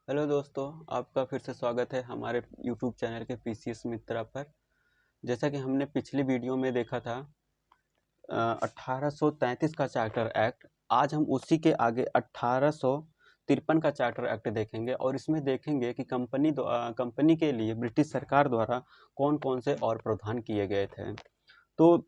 Hello दोस्तों, आपका फिर से स्वागत है हमारे यूट्यूब चैनल के पीसीएस मित्रा पर। जैसा कि हमने पिछली वीडियो में देखा था 1833 का चार्टर एक्ट, आज हम उसी के आगे 1853 का चार्टर एक्ट देखेंगे और इसमें देखेंगे कि कंपनी के लिए ब्रिटिश सरकार द्वारा कौन कौन से और प्रावधान किए गए थे। तो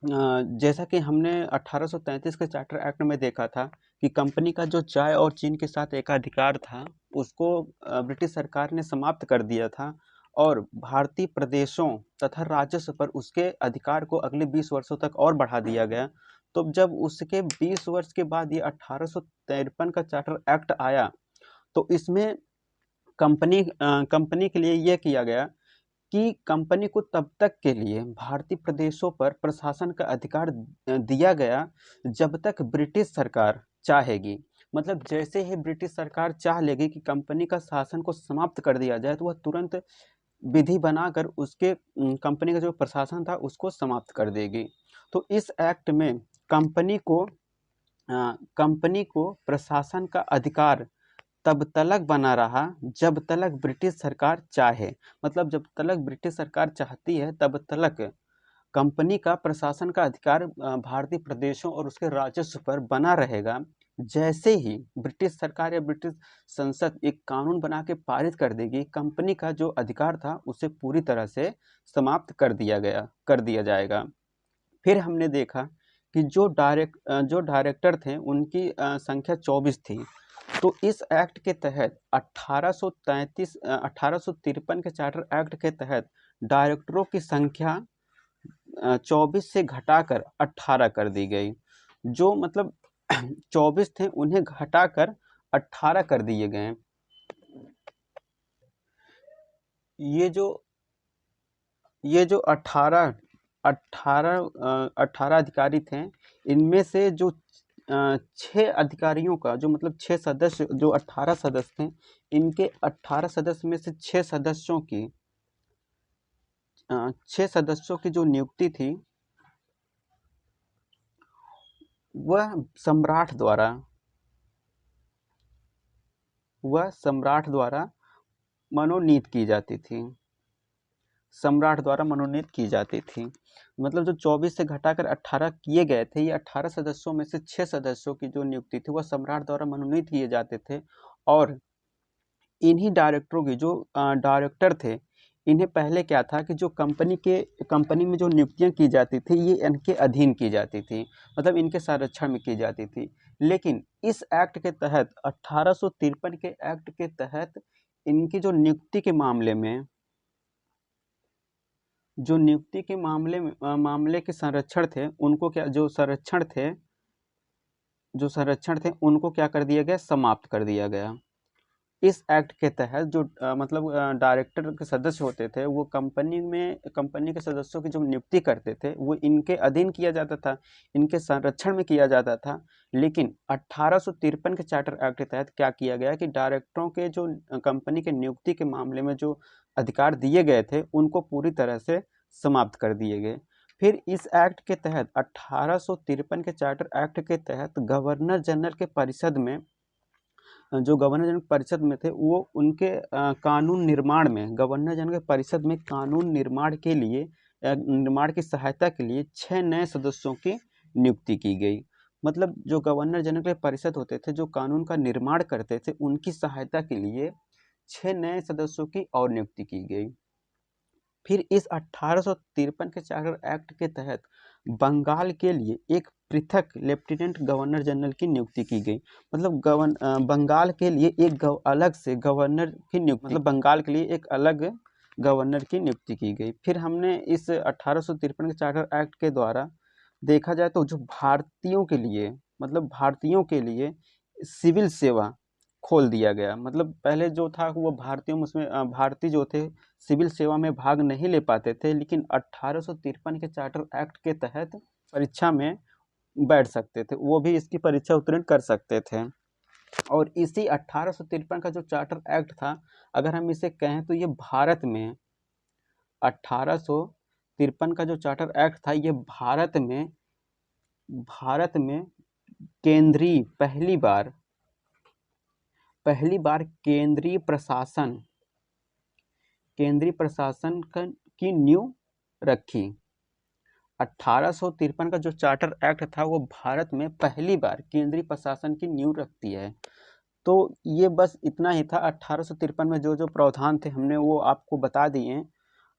जैसा कि हमने 1833 के चार्टर एक्ट में देखा था कि कंपनी का जो चाय और चीन के साथ एकाधिकार था, उसको ब्रिटिश सरकार ने समाप्त कर दिया था और भारतीय प्रदेशों तथा राजस्व पर उसके अधिकार को अगले 20 वर्षों तक और बढ़ा दिया गया। तो जब उसके 20 वर्ष के बाद ये 1853 का चार्टर एक्ट आया, तो इसमें कंपनी के लिए यह किया गया कि कंपनी को तब तक के लिए भारतीय प्रदेशों पर प्रशासन का अधिकार दिया गया जब तक ब्रिटिश सरकार चाहेगी। मतलब जैसे ही ब्रिटिश सरकार चाह लेगी कि कंपनी का शासन को समाप्त कर दिया जाए, तो वह तुरंत विधि बनाकर उसके कंपनी का जो प्रशासन था उसको समाप्त कर देगी। तो इस एक्ट में कंपनी को प्रशासन का अधिकार तब तलक बना रहा जब तलक ब्रिटिश सरकार चाहे। मतलब जब तलक ब्रिटिश सरकार चाहती है तब तलक कंपनी का प्रशासन का अधिकार भारतीय प्रदेशों और उसके राजस्व पर बना रहेगा। जैसे ही ब्रिटिश सरकार या ब्रिटिश संसद एक कानून बना के पारित कर देगी, कंपनी का जो अधिकार था उसे पूरी तरह से समाप्त कर दिया जाएगा। फिर हमने देखा कि जो डायरेक्टर थे उनकी संख्या 24 थी। तो इस एक्ट के तहत 1853 के चार्टर एक्ट के तहत डायरेक्टरों की संख्या 24 से घटाकर 18 कर दी गई। जो मतलब 24 थे उन्हें घटाकर 18 कर दिए गए। ये जो ये जो 18 अधिकारी थे, इनमें से जो 6 अधिकारियों का जो मतलब 6 सदस्य, जो 18 सदस्य थे, इनके 18 सदस्य में से 6 सदस्यों की जो नियुक्ति थी वह सम्राट द्वारा मनोनीत की जाती थी। मतलब जो 24 से घटाकर 18 किए गए थे, ये 18 सदस्यों में से 6 सदस्यों की जो नियुक्ति थी वह सम्राट द्वारा मनोनीत किए जाते थे। और इन्हीं डायरेक्टरों की जो डायरेक्टर थे, इन्हें पहले क्या था कि जो कंपनी में जो नियुक्तियां की जाती थी ये इनके अधीन की जाती थी, मतलब इनके संरक्षण में की जाती थी। लेकिन इस एक्ट के तहत 1853 के एक्ट के तहत इनकी जो नियुक्ति के मामले में मामले के संरक्षण थे, उनको क्या जो संरक्षण थे उनको क्या कर दिया गया, समाप्त कर दिया गया। इस एक्ट के तहत जो डायरेक्टर के सदस्य होते थे, वो कंपनी के सदस्यों की जो नियुक्ति करते थे वो इनके अधीन किया जाता था, इनके संरक्षण में किया जाता था। लेकिन 1853 के चार्टर एक्ट के तहत क्या किया गया कि डायरेक्टरों के जो कंपनी के नियुक्ति के मामले में जो अधिकार दिए गए थे उनको पूरी तरह से समाप्त कर दिए गए। फिर इस एक्ट के तहत 1853 के चार्टर एक्ट के तहत गवर्नर जनरल के परिषद में जो गवर्नर जनरल परिषद में थे, वो उनके कानून निर्माण में गवर्नर जनरल परिषद में कानून निर्माण के लिए निर्माण की सहायता के लिए 6 नए सदस्यों की नियुक्ति की गई। मतलब जो गवर्नर जनरल के परिषद होते थे, जो कानून का निर्माण करते थे, उनकी सहायता के लिए 6 नए सदस्यों की और नियुक्ति की गई। फिर इस 1853 के चार्टर एक्ट के तहत बंगाल के लिए एक पृथक लेफ्टिनेंट गवर्नर जनरल की नियुक्ति की गई। मतलब बंगाल के लिए एक अलग से गवर्नर की नियुक्ति, मतलब बंगाल के लिए एक अलग गवर्नर की नियुक्ति की गई। फिर हमने इस 1853 के चार्टर एक्ट के द्वारा देखा जाए तो जो भारतीयों के लिए सिविल सेवा खोल दिया गया। मतलब पहले जो था वो भारतीय जो थे सिविल सेवा में भाग नहीं ले पाते थे, लेकिन 1853 के चार्टर एक्ट के तहत परीक्षा में बैठ सकते थे, वो भी इसकी परीक्षा उत्तीर्ण कर सकते थे। और इसी 1853 का जो चार्टर एक्ट था, अगर हम इसे कहें तो ये भारत का जो चार्टर एक्ट था, ये भारत में केंद्रीय पहली बार केंद्रीय प्रशासन की नींव रखी। 1853 का जो चार्टर एक्ट था वो भारत में पहली बार केंद्रीय प्रशासन की नींव रखती है। तो ये बस इतना ही था। 1853 में जो जो प्रावधान थे हमने वो आपको बता दिए।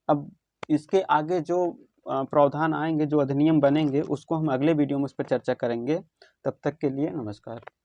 अब इसके आगे जो प्रावधान आएंगे, जो अधिनियम बनेंगे, उसको हम अगले वीडियो में उस पर चर्चा करेंगे। तब तक के लिए नमस्कार।